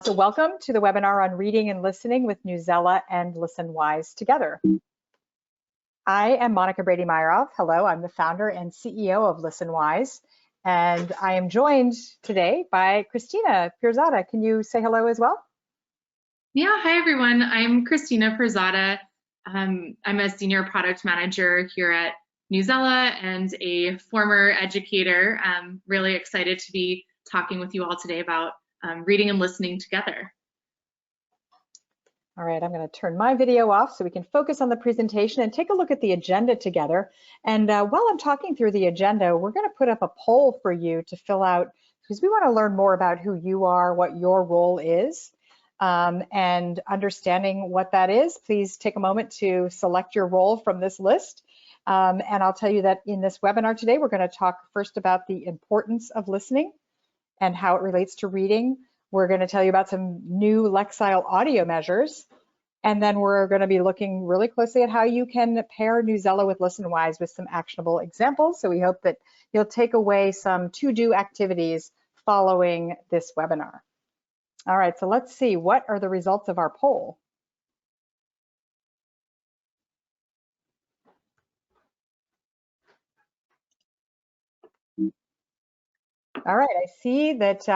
So welcome to the webinar on reading and listening with Newsela and Listenwise together. I am Monica Brady-Myerov. Hello, I'm the founder and CEO of Listenwise, and I am joined today by Christina Pirzada. Can you say hello as well? Yeah, hi everyone. I'm Christina Pirzada. I'm a senior product manager here at Newsela and a former educator. I'm really excited to be talking with you all today about reading and listening together. All right, I'm going to turn my video off so we can focus on the presentation and take a look at the agenda together. And while I'm talking through the agenda, we're going to put up a poll for you to fill out because we want to learn more about who you are, what your role is, and understanding what that is. Please take a moment to select your role from this list. And I'll tell you that in this webinar today, we're going to talk first about the importance of listening and how it relates to reading. We're going to tell you about some new Lexile audio measures, and then we're going to be looking really closely at how you can pair Newsela with Listenwise with some actionable examples. So we hope that you'll take away some to-do activities following this webinar. All right, so let's see, what are the results of our poll? All right, I see that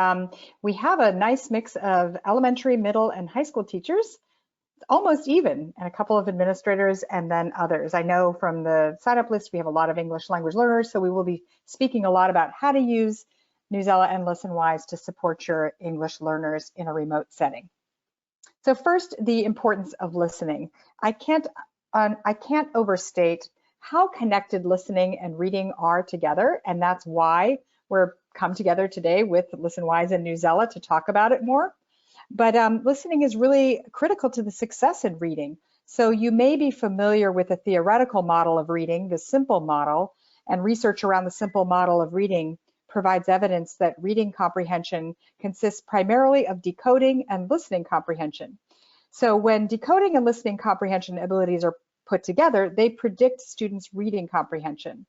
we have a nice mix of elementary, middle, and high school teachers, almost even, and a couple of administrators and then others. I know from the sign-up list we have a lot of English language learners, so we will be speaking a lot about how to use Newsela and Listenwise to support your English learners in a remote setting. So first, the importance of listening. I can't overstate how connected listening and reading are together, and that's why we're come together today with Listenwise and Newsela to talk about it more. But listening is really critical to the success in reading. So you may be familiar with the theoretical model of reading, the simple model, and research around the simple model of reading provides evidence that reading comprehension consists primarily of decoding and listening comprehension. So when decoding and listening comprehension abilities are put together, they predict students' reading comprehension.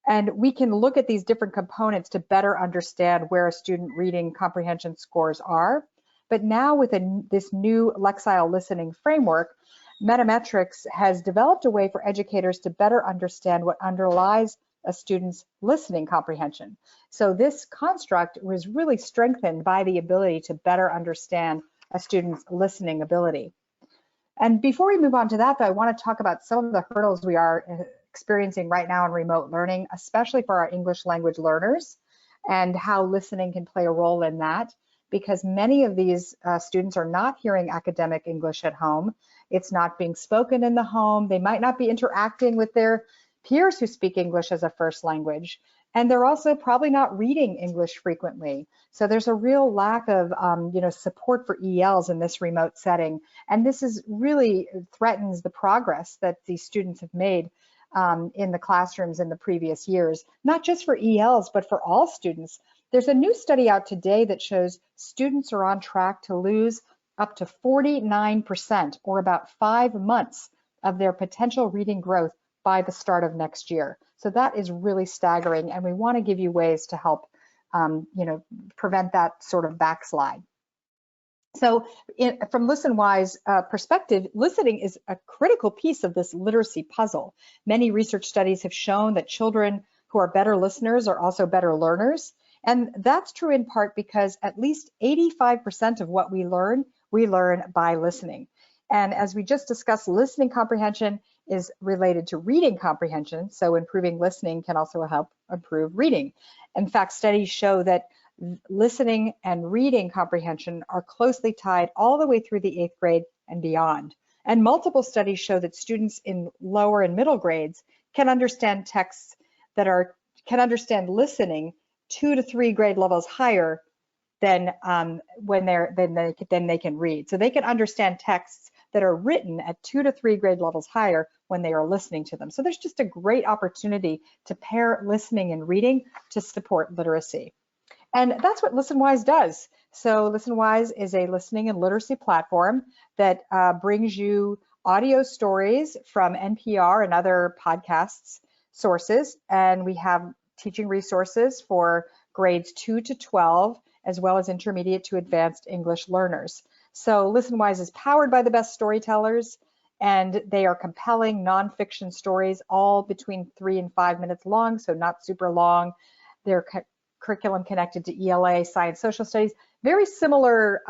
And we can look at these different components to better understand where a student reading comprehension scores are. But now with this new Lexile listening framework, Metametrics has developed a way for educators to better understand what underlies a student's listening comprehension. So this construct was really strengthened by the ability to better understand a student's listening ability. And before we move on to that, though, I want to talk about some of the hurdles we are experiencing right now in remote learning, especially for our English language learners, and how listening can play a role in that, because many of these students are not hearing academic English at home. It's not being spoken in the home. They might not be interacting with their peers who speak English as a first language. And they're also probably not reading English frequently. So there's a real lack of support for ELs in this remote setting. And this is really threatens the progress that these students have made in the classrooms in the previous years, not just for ELs, but for all students. There's a new study out today that shows students are on track to lose up to 49%, or about 5 months of their potential reading growth by the start of next year. So that is really staggering, and we want to give you ways to help prevent that sort of backslide. So from Listenwise perspective, listening is a critical piece of this literacy puzzle. Many research studies have shown that children who are better listeners are also better learners. And that's true in part because at least 85% of what we learn by listening. And as we just discussed, listening comprehension is related to reading comprehension. So improving listening can also help improve reading. In fact, studies show that listening and reading comprehension are closely tied all the way through the 8th grade and beyond. And multiple studies show that students in lower and middle grades can understand texts that can understand listening 2 to 3 grade levels higher than when they can read. So they can understand texts that are written at 2 to 3 grade levels higher when they are listening to them. So there's just a great opportunity to pair listening and reading to support literacy. And that's what Listenwise does. So Listenwise is a listening and literacy platform that brings you audio stories from NPR and other podcasts sources. And we have teaching resources for grades 2 to 12 as well as intermediate to advanced English learners. So Listenwise is powered by the best storytellers, and they are compelling nonfiction stories, all between 3 and 5 minutes long, so not super long. They're curriculum connected to ELA, science, social studies. Very similar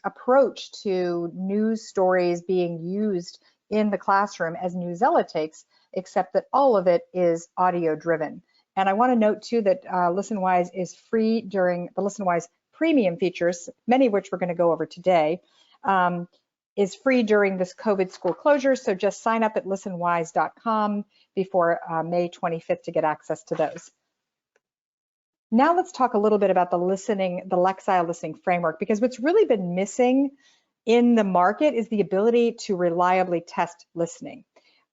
approach to news stories being used in the classroom as Newsela takes, except that all of it is audio driven. And I want to note too that Listenwise is free during the Listenwise premium features, many of which we're going to go over today, is free during this COVID school closure. So just sign up at listenwise.com before May 25th to get access to those. Now let's talk a little bit about the Lexile listening framework, because what's really been missing in the market is the ability to reliably test listening.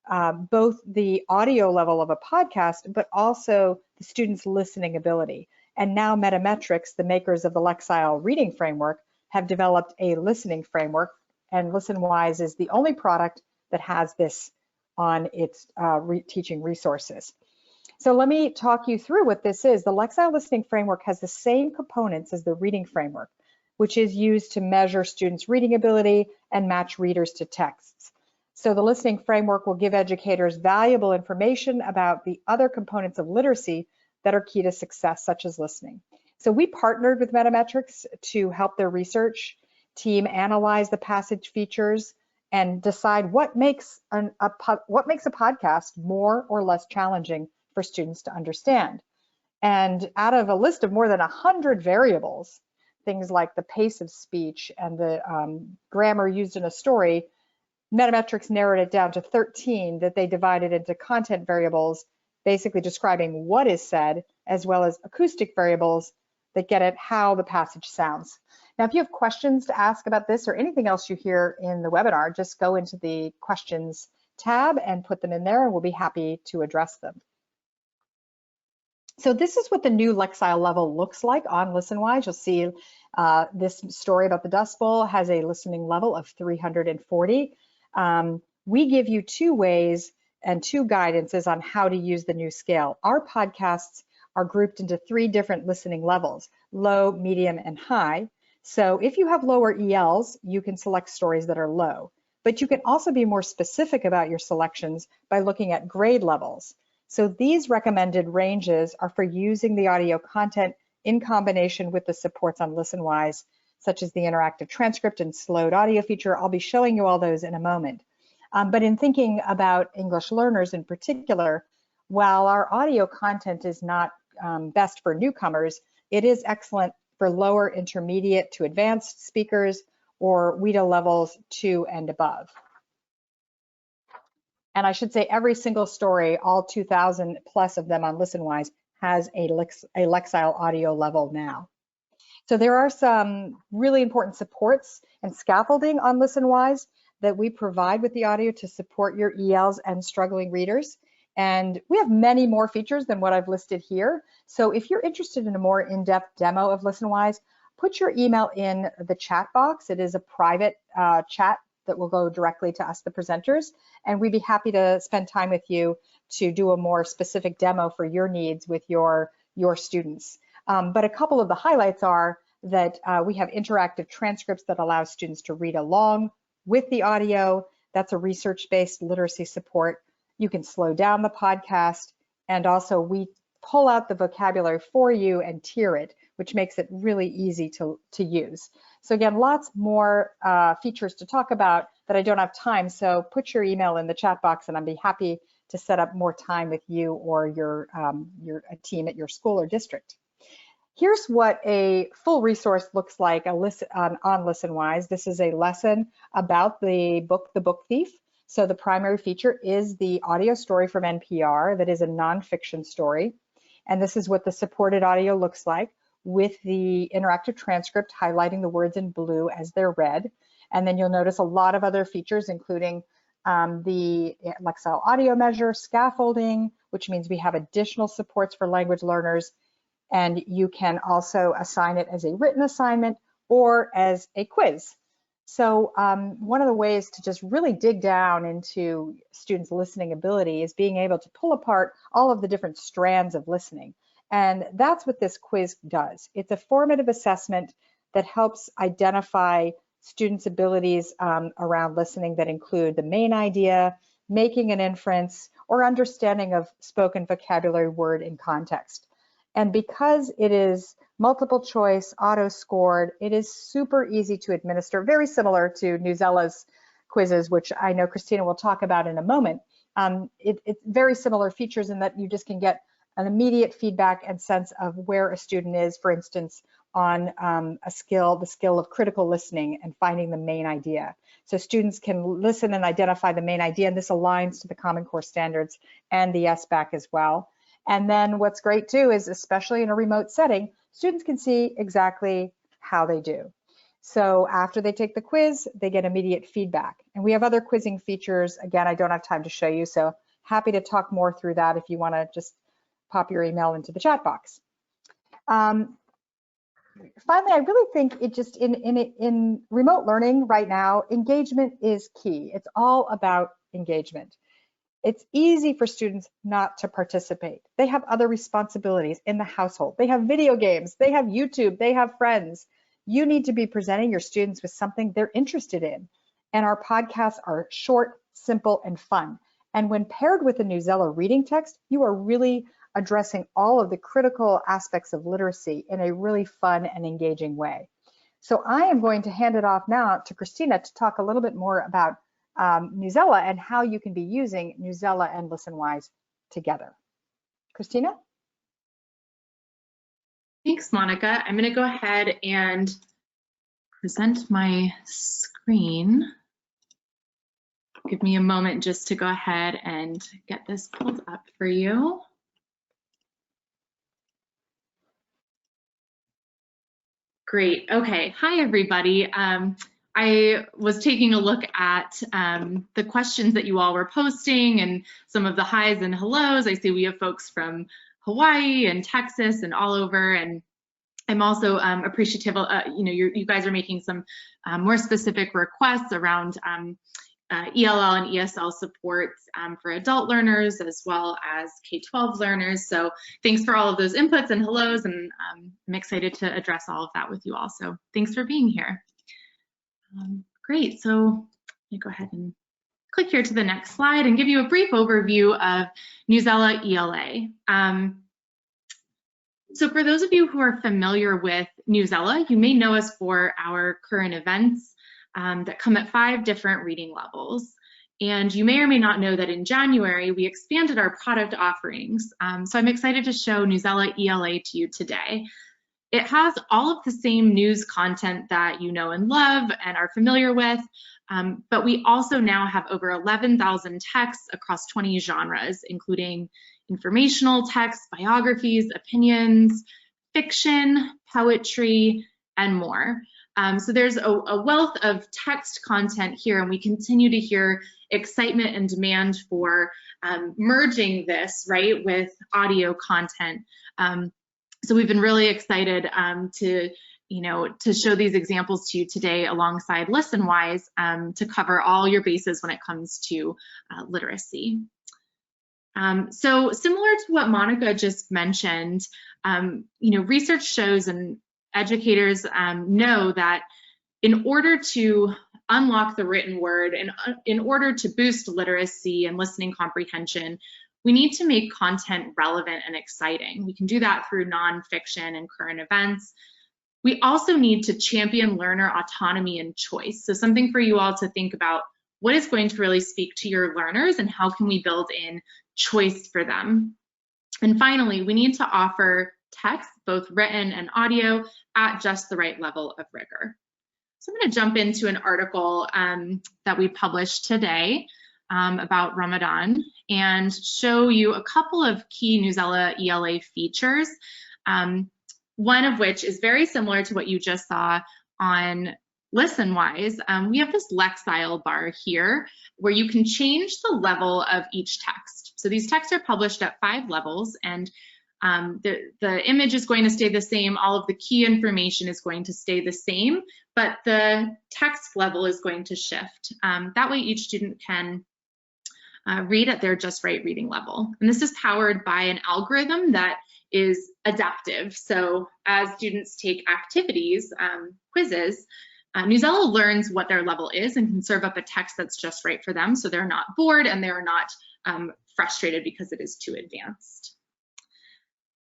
Both the audio level of a podcast, but also the student's listening ability. And now Metametrics, the makers of the Lexile reading framework, have developed a listening framework, and Listenwise is the only product that has this on its teaching resources. So let me talk you through what this is. The Lexile listening framework has the same components as the reading framework, which is used to measure students' reading ability and match readers to texts. So the listening framework will give educators valuable information about the other components of literacy that are key to success, such as listening. So we partnered with Metametrics to help their research team analyze the passage features and decide what makes a podcast more or less challenging for students to understand. And out of a list of more than 100 variables, things like the pace of speech and the grammar used in a story, Metametrics narrowed it down to 13 that they divided into content variables, basically describing what is said, as well as acoustic variables that get at how the passage sounds. Now, if you have questions to ask about this or anything else you hear in the webinar, just go into the questions tab and put them in there, and we'll be happy to address them. So this is what the new Lexile level looks like on Listenwise. You'll see this story about the Dust Bowl has a listening level of 340. We give you 2 ways and 2 guidances on how to use the new scale. Our podcasts are grouped into 3 different listening levels: low, medium, and high. So if you have lower ELs, you can select stories that are low, but you can also be more specific about your selections by looking at grade levels. So these recommended ranges are for using the audio content in combination with the supports on Listenwise, such as the interactive transcript and slowed audio feature. I'll be showing you all those in a moment. But in thinking about English learners in particular, while our audio content is not best for newcomers, it is excellent for lower intermediate to advanced speakers or WIDA levels 2 and above. And I should say every single story, all 2,000 plus of them on Listenwise, has a Lexile audio level now. So there are some really important supports and scaffolding on Listenwise that we provide with the audio to support your ELs and struggling readers. And we have many more features than what I've listed here. So if you're interested in a more in-depth demo of Listenwise, put your email in the chat box. It is a private chat that will go directly to us, the presenters, and we'd be happy to spend time with you to do a more specific demo for your needs with your students. But a couple of the highlights are that we have interactive transcripts that allow students to read along with the audio. That's a research-based literacy support. You can slow down the podcast, and also we pull out the vocabulary for you and tier it, which makes it really easy to use. So again, lots more features to talk about that I don't have time, so put your email in the chat box and I'd be happy to set up more time with you or your team at your school or district. Here's what a full resource looks like on Listenwise. This is a lesson about the book, The Book Thief. So the primary feature is the audio story from NPR that is a nonfiction story. And this is what the supported audio looks like, with the interactive transcript highlighting the words in blue as they're read. And then you'll notice a lot of other features, including the Lexile audio measure, scaffolding, which means we have additional supports for language learners. And you can also assign it as a written assignment or as a quiz. So one of the ways to just really dig down into students' listening ability is being able to pull apart all of the different strands of listening. And that's what this quiz does. It's a formative assessment that helps identify students' abilities around listening that include the main idea, making an inference, or understanding of spoken vocabulary word in context. And because it is multiple choice, auto-scored, it is super easy to administer, very similar to Newsela's quizzes, which I know Christina will talk about in a moment. It's very similar features in that you just can get an immediate feedback and sense of where a student is, for instance, on the skill of critical listening and finding the main idea. So students can listen and identify the main idea, and this aligns to the Common Core standards and the SBAC as well. And then what's great too is, especially in a remote setting, students can see exactly how they do. So after they take the quiz, they get immediate feedback. And we have other quizzing features. Again, I don't have time to show you, so happy to talk more through that if you want to just pop your email into the chat box. Finally, I really think it just in remote learning right now, engagement is key. It's all about engagement. It's easy for students not to participate. They have other responsibilities in the household. They have video games, they have YouTube, they have friends. You need to be presenting your students with something they're interested in. And our podcasts are short, simple, and fun. And when paired with a Newsela reading text, you are really addressing all of the critical aspects of literacy in a really fun and engaging way. So I am going to hand it off now to Christina to talk a little bit more about Newsela and how you can be using Newsela and Listenwise together. Christina? Thanks, Monica. I'm going to go ahead and present my screen. Give me a moment just to go ahead and get this pulled up for you. Great. Okay. Hi, everybody. I was taking a look at the questions that you all were posting and some of the highs and hellos. I see we have folks from Hawaii and Texas and all over, and I'm also appreciative. You guys are making some more specific requests around ELL and ESL supports for adult learners as well as K-12 learners. So thanks for all of those inputs and hellos, and I'm excited to address all of that with you all. So thanks for being here. Great, so let me go ahead and click here to the next slide and give you a brief overview of Newsela ELA. So for those of you who are familiar with Newsela, you may know us for our current events that come at 5 different reading levels. And you may or may not know that in January, we expanded our product offerings. So I'm excited to show Newsela ELA to you today. It has all of the same news content that you know and love and are familiar with, but we also now have over 11,000 texts across 20 genres, including informational texts, biographies, opinions, fiction, poetry, and more. So there's a wealth of text content here, and we continue to hear excitement and demand for merging this, right, with audio content. So we've been really excited to show these examples to you today alongside Listenwise to cover all your bases when it comes to literacy. So similar to what Monica just mentioned, research shows and educators know that in order to unlock the written word and in order to boost literacy and listening comprehension, we need to make content relevant and exciting. We can do that through nonfiction and current events. We also need to champion learner autonomy and choice. So something for you all to think about: what is going to really speak to your learners and how can we build in choice for them? And finally, we need to offer text, both written and audio, at just the right level of rigor. So I'm going to jump into an article that we published today about Ramadan and show you a couple of key Newsela ELA features, one of which is very similar to what you just saw on Listenwise. We have this Lexile bar here where you can change the level of each text. So these texts are published at 5 levels, and the image is going to stay the same. All of the key information is going to stay the same, but the text level is going to shift. That way each student can read at their just right reading level. And this is powered by an algorithm that is adaptive. So as students take activities, quizzes, Newsela learns what their level is and can serve up a text that's just right for them, so they're not bored and they're not frustrated because it is too advanced.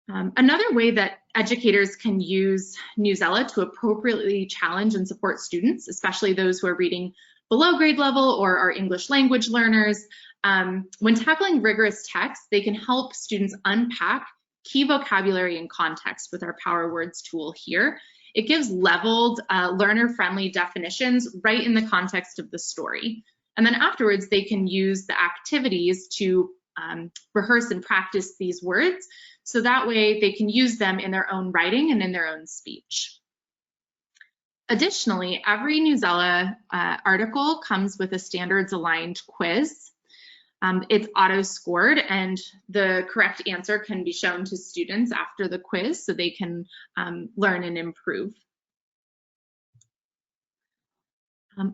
Another way that educators can use Newsela to appropriately challenge and support students, especially those who are reading below grade level or are English language learners, when tackling rigorous text, they can help students unpack key vocabulary and context with our Power Words tool here. It gives leveled, learner-friendly definitions right in the context of the story. And then afterwards, they can use the activities to rehearse and practice these words, so that way they can use them in their own writing and in their own speech. Additionally, every Newsela article comes with a standards-aligned quiz. It's auto-scored, and the correct answer can be shown to students after the quiz so they can learn and improve.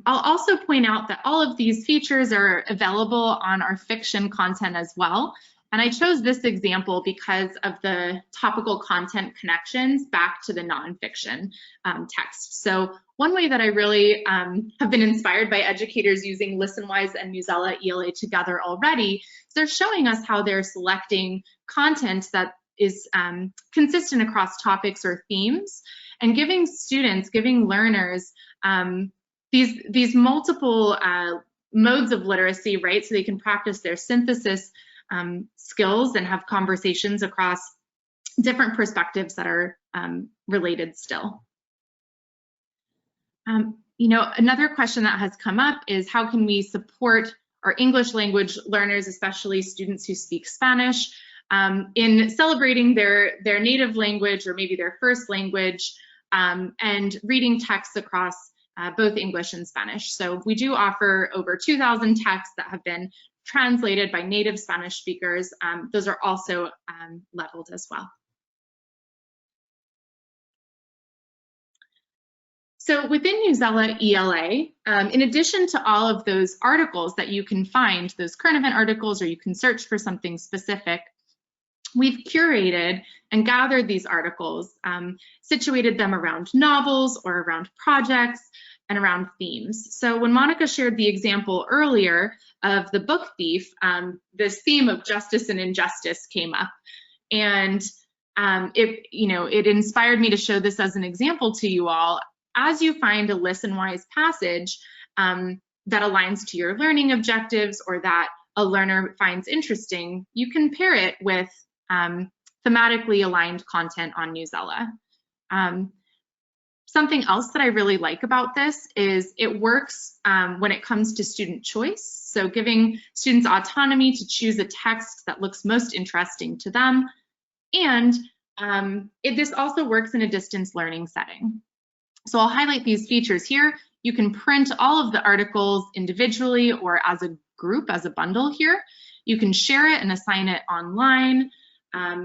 I'll also point out that all of these features are available on our fiction content as well. And I chose this example because of the topical content connections back to the nonfiction text. So one way that I really have been inspired by educators using Listenwise and Newsela ELA together already is they're showing us how they're selecting content that is consistent across topics or themes, and giving students, giving learners these multiple modes of literacy, right? So they can practice their synthesis skills and have conversations across different perspectives that are related still. You know, another question that has come up is how can we support our English language learners, especially students who speak Spanish, in celebrating their native language or maybe their first language, and reading texts across both English and Spanish. So we do offer over 2,000 texts that have been translated by native Spanish speakers. Those are also leveled as well. So within Newsela ELA, in addition to all of those articles that you can find, those current event articles, or you can search for something specific, we've curated and gathered these articles, situated them around novels or around projects and around themes. So when Monica shared the example earlier of the book thief, this theme of justice and injustice came up. And it inspired me to show this as an example to you all. As you find a Listenwise passage that aligns to your learning objectives or that a learner finds interesting, you can pair it with thematically aligned content on Newsela. Something else that I really like about this is it works when it comes to student choice. So giving students autonomy to choose a text that looks most interesting to them. And this also works in a distance learning setting. So I'll highlight these features here. You can print all of the articles individually or as a group, as a bundle here. You can share it and assign it online.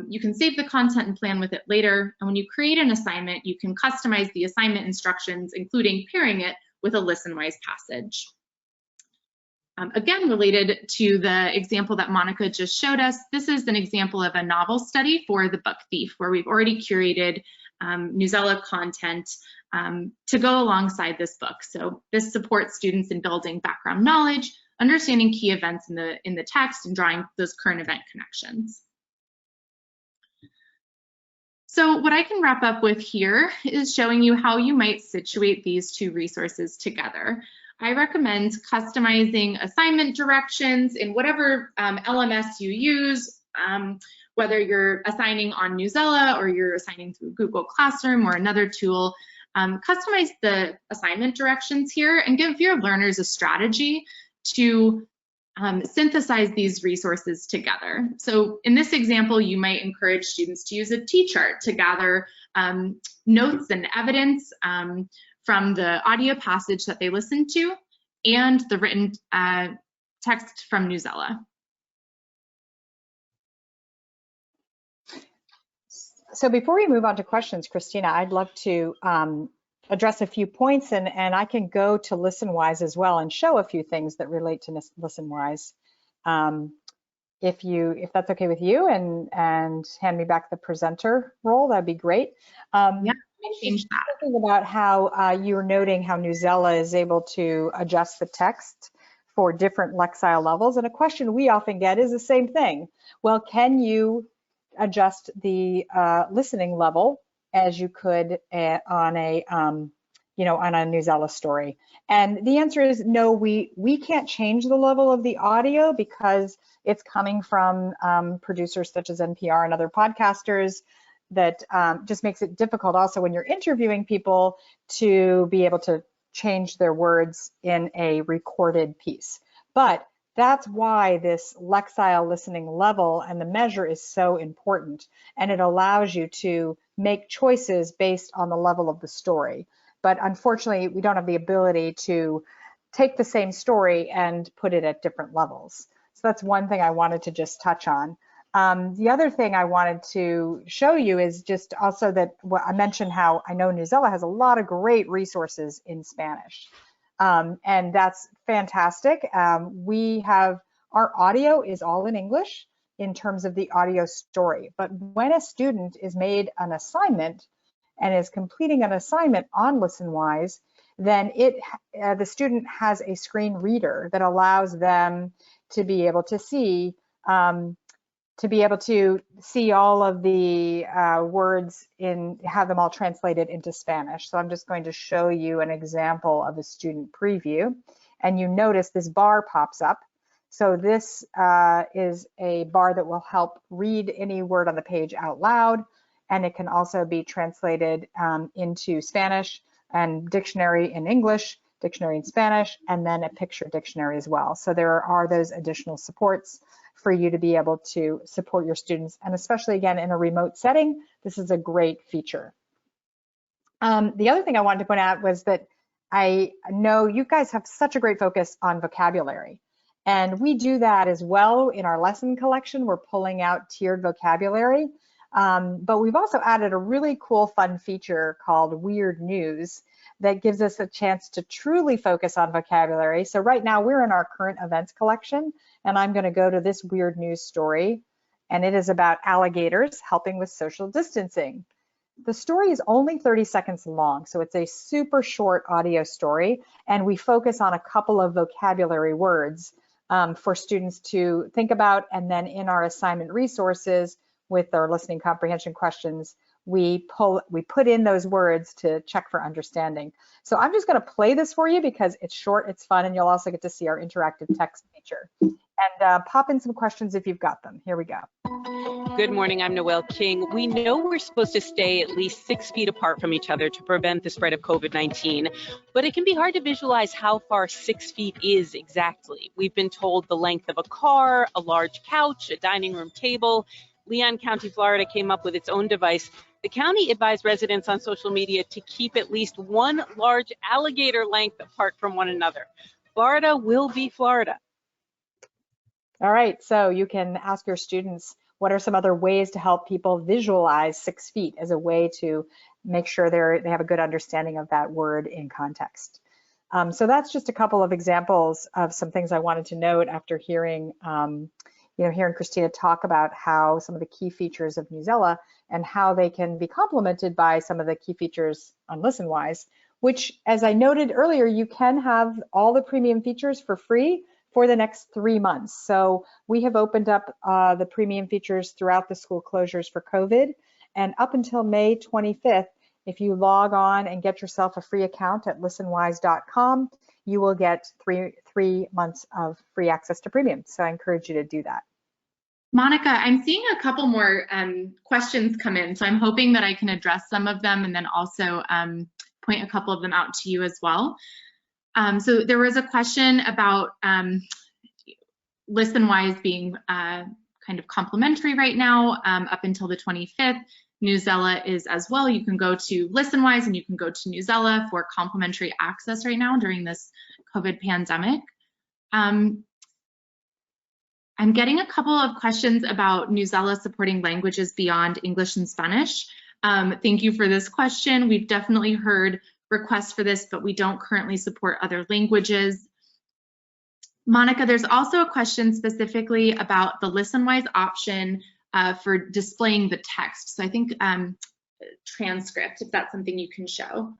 You can save the content and plan with it later. And when you create an assignment, you can customize the assignment instructions, including pairing it with a Listenwise passage. Again, related to the example that Monica just showed us, this is an example of a novel study for the book thief, where we've already curated Newsela content to go alongside this book. So this supports students in building background knowledge, understanding key events in the text, and drawing those current event connections. So what I can wrap up with here is showing you how you might situate these two resources together. I recommend customizing assignment directions in whatever LMS you use, whether you're assigning on Newsela or you're assigning through Google Classroom or another tool. Customize the assignment directions here and give your learners a strategy to synthesize these resources together. So in this example, you might encourage students to use a T-chart to gather notes and evidence from the audio passage that they listened to and the written text from Newsela. So before we move on to questions, Christina, I'd love to address a few points, and I can go to Listenwise as well and show a few things that relate to Listenwise. if that's okay with you, and hand me back the presenter role, that'd be great. Yeah, change that. Thinking about how you were noting how Newsela is able to adjust the text for different Lexile levels, and a question we often get is the same thing. Well, can you adjust the listening level as you could on a on a Newsela story? And the answer is no. We can't change the level of the audio because it's coming from producers such as NPR and other podcasters. That just makes it difficult also when you're interviewing people to be able to change their words in a recorded piece. But that's why this Lexile listening level and the measure is so important, and it allows you to make choices based on the level of the story. But unfortunately, we don't have the ability to take the same story and put it at different levels. So that's one thing I wanted to just touch on. The other thing I wanted to show you is just also that I mentioned how I know Newsela has a lot of great resources in Spanish. And that's fantastic. We have, our audio is all in English in terms of the audio story. But when a student is made an assignment and is completing an assignment on Listenwise, then the student has a screen reader that allows them to be able to see all of the words have them all translated into Spanish. So I'm just going to show you an example of a student preview. And you notice this bar pops up. So this is a bar that will help read any word on the page out loud. And it can also be translated into Spanish and dictionary in English, dictionary in Spanish, and then a picture dictionary as well. So there are those additional supports for you to be able to support your students, and especially again in a remote setting, this is a great feature. The other thing I wanted to point out was that I know you guys have such a great focus on vocabulary, and we do that as well in our lesson collection. We're pulling out tiered vocabulary, but we've also added a really cool, fun feature called Weird News that gives us a chance to truly focus on vocabulary. So right now we're in our current events collection, and I'm going to go to this weird news story, and it is about alligators helping with social distancing. The story is only 30 seconds long, so it's a super short audio story, and we focus on a couple of vocabulary words for students to think about, and then in our assignment resources with our listening comprehension questions, we put in those words to check for understanding. So I'm just going to play this for you because it's short, it's fun, and you'll also get to see our interactive text feature. And pop in some questions if you've got them. Here we go. Good morning, I'm Noelle King. We know we're supposed to stay at least 6 feet apart from each other to prevent the spread of COVID-19, but it can be hard to visualize how far 6 feet is exactly. We've been told the length of a car, a large couch, a dining room table. Leon County, Florida came up with its own device. The county advised residents on social media to keep at least one large alligator length apart from one another. Florida will be Florida. All right, so you can ask your students, what are some other ways to help people visualize 6 feet as a way to make sure they have a good understanding of that word in context. So that's just a couple of examples of some things I wanted to note after hearing hearing Christina talk about how some of the key features of Newsela and how they can be complemented by some of the key features on Listenwise, which, as I noted earlier, you can have all the premium features for free for the next 3 months. So we have opened up the premium features throughout the school closures for COVID, and up until May 25th, if you log on and get yourself a free account at listenwise.com, you will get three months of free access to premium. So I encourage you to do that. Monica, I'm seeing a couple more questions come in, so I'm hoping that I can address some of them and then also point a couple of them out to you as well. So there was a question about Listenwise being kind of complimentary right now up until the 25th. Newsela is as well. You can go to Listenwise and you can go to Newsela for complimentary access right now during this COVID pandemic. I'm getting a couple of questions about Newsela supporting languages beyond English and Spanish. Thank you for this question. We've definitely heard requests for this, but we don't currently support other languages. Monica, there's also a question specifically about the Listenwise option for displaying the text. So I think transcript, if that's something you can show.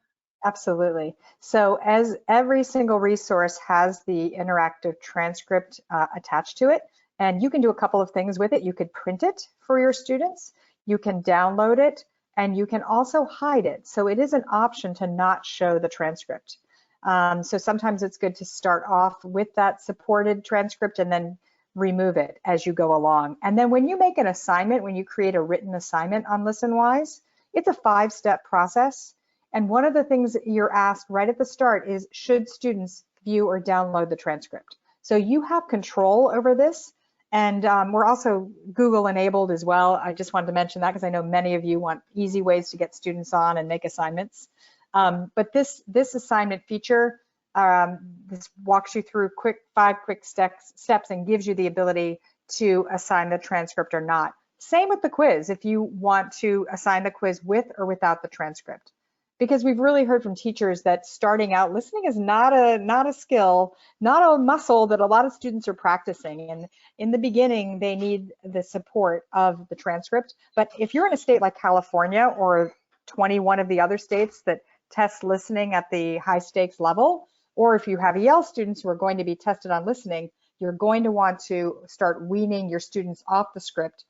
Absolutely. So as every single resource has the interactive transcript attached to it, and you can do a couple of things with it. You could print it for your students, you can download it, and you can also hide it. So it is an option to not show the transcript. So sometimes it's good to start off with that supported transcript and then remove it as you go along. And then when you make an assignment, when you create a written assignment on Listenwise, it's a 5-step process. And one of the things that you're asked right at the start is, should students view or download the transcript? So you have control over this. And we're also Google enabled as well. I just wanted to mention that because I know many of you want easy ways to get students on and make assignments. But this assignment feature, this walks you through 5 quick steps and gives you the ability to assign the transcript or not. Same with the quiz, if you want to assign the quiz with or without the transcript. Because we've really heard from teachers that starting out, listening is not a skill, not a muscle that a lot of students are practicing. And in the beginning, they need the support of the transcript. But if you're in a state like California or 21 of the other states that test listening at the high stakes level, or if you have EL students who are going to be tested on listening, you're going to want to start weaning your students off the script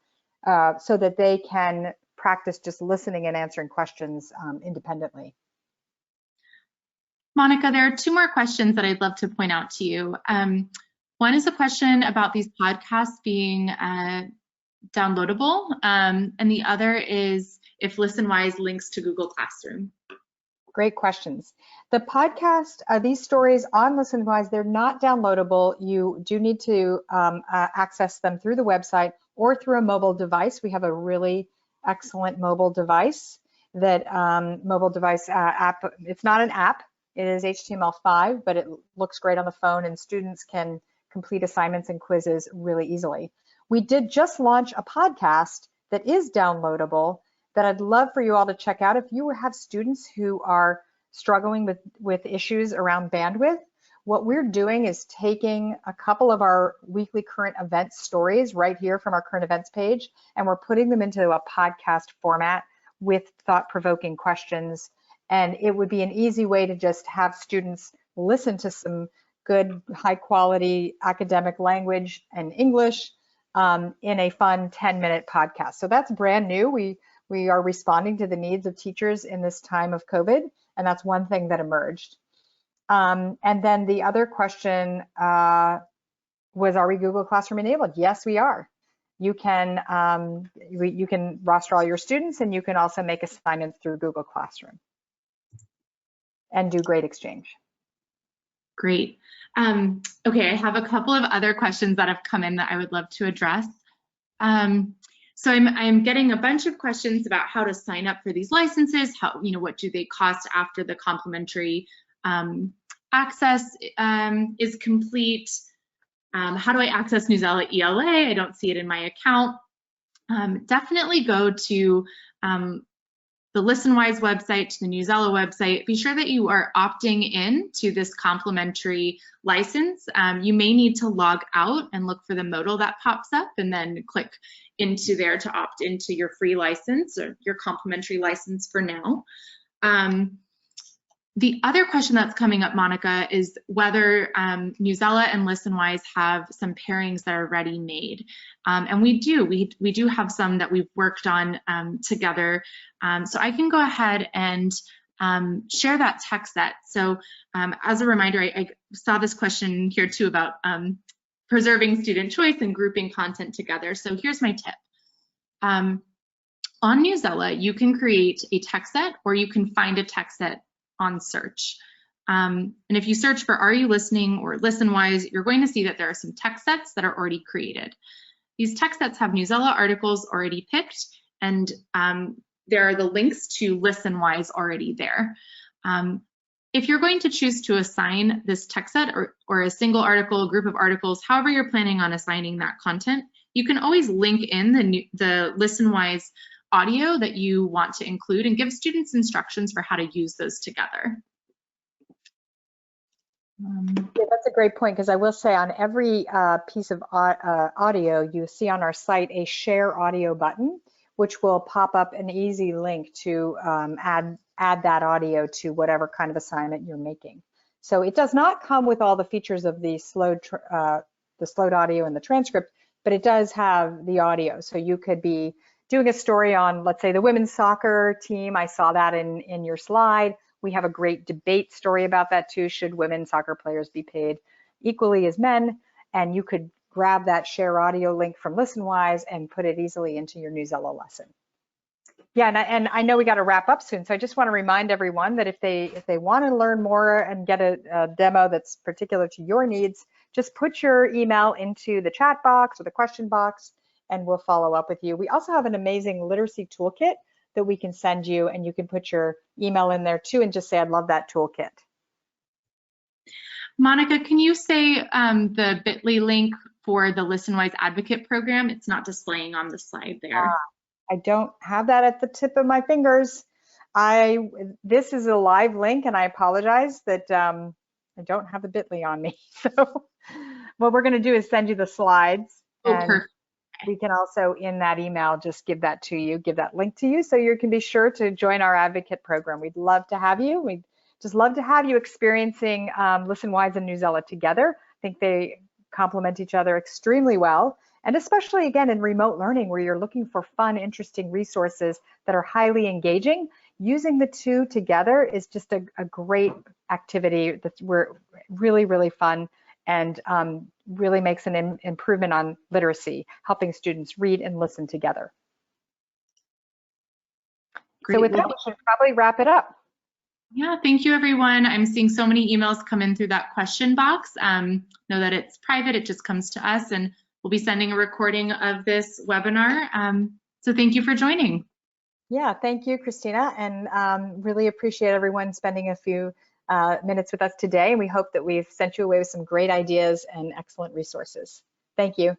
so that they can practice just listening and answering questions independently. Monica, there are 2 more questions that I'd love to point out to you. One is a question about these podcasts being downloadable, and the other is if Listenwise links to Google Classroom. Great questions. The podcast, these stories on Listenwise, they're not downloadable. You do need to access them through the website or through a mobile device. We have a really excellent mobile device that app. It's not an app. It is HTML5, but it looks great on the phone, and students can complete assignments and quizzes really easily. We did just launch a podcast that is downloadable that I'd love for you all to check out. If you have students who are struggling with issues around bandwidth, what we're doing is taking a couple of our weekly current events stories right here from our current events page, and we're putting them into a podcast format with thought-provoking questions. And it would be an easy way to just have students listen to some good, high-quality academic language and English in a fun 10-minute podcast. So that's brand new. We are responding to the needs of teachers in this time of COVID, and that's one thing that emerged. And then the other question was, are we Google Classroom enabled? Yes, we are. You can roster all your students, and you can also make assignments through Google Classroom and do grade exchange. Great. Okay, I have a couple of other questions that have come in that I would love to address. So I'm getting a bunch of questions about how to sign up for these licenses, how, what do they cost after the complimentary access is complete. How do I access Newsela ELA? I don't see it in my account. Definitely go to the Listenwise website, to the Newsela website. Be sure that you are opting in to this complimentary license. You may need to log out and look for the modal that pops up, and then click into there to opt into your free license or your complimentary license for now. The other question that's coming up, Monica, is whether Newsela and Listenwise have some pairings that are already made. And we do. We do have some that we've worked on together. So I can go ahead and share that text set. So as a reminder, I saw this question here too about preserving student choice and grouping content together. So here's my tip. On Newsela, you can create a text set, or you can find a text set on search. And if you search for Are You Listening or Listenwise, you're going to see that there are some text sets that are already created. These text sets have Newsela articles already picked, and there are the links to Listenwise already there. If you're going to choose to assign this text set or a single article, a group of articles, however you're planning on assigning that content, you can always link in the Listenwise audio that you want to include and give students instructions for how to use those together. Yeah, that's a great point, because I will say on every piece of audio, you see on our site a share audio button, which will pop up an easy link to add that audio to whatever kind of assignment you're making. So it does not come with all the features of the slowed audio and the transcript, but it does have the audio. So you could be doing a story on, let's say, the women's soccer team. I saw that in your slide. We have a great debate story about that too. Should women soccer players be paid equally as men? And you could grab that share audio link from Listenwise and put it easily into your Newsela lesson. Yeah, and I know we got to wrap up soon, so I just want to remind everyone that if they want to learn more and get a demo that's particular to your needs, just put your email into the chat box or the question box, and we'll follow up with you. We also have an amazing literacy toolkit that we can send you, and you can put your email in there too and just say, I'd love that toolkit. Monica, can you say the bit.ly link for the Listenwise Advocate Program? It's not displaying on the slide there. I don't have that at the tip of my fingers. This is a live link, and I apologize that I don't have the bit.ly on me. So what we're going to do is send you the slides. Oh, perfect. We can also, in that email, just give that to you, give that link to you, so you can be sure to join our advocate program. We'd love to have you. We'd just love to have you experiencing Listenwise and Newsela together. I think they complement each other extremely well. And especially, again, in remote learning, where you're looking for fun, interesting resources that are highly engaging, using the two together is just a great activity that's really, really fun, and really makes an improvement on literacy, helping students read and listen together. Great. So with that, we should probably wrap it up. Yeah, thank you, everyone. I'm seeing so many emails come in through that question box. Know that it's private, it just comes to us, and we'll be sending a recording of this webinar. So thank you for joining. Yeah, thank you, Christina, and really appreciate everyone spending a few minutes with us today. We hope that we've sent you away with some great ideas and excellent resources. Thank you.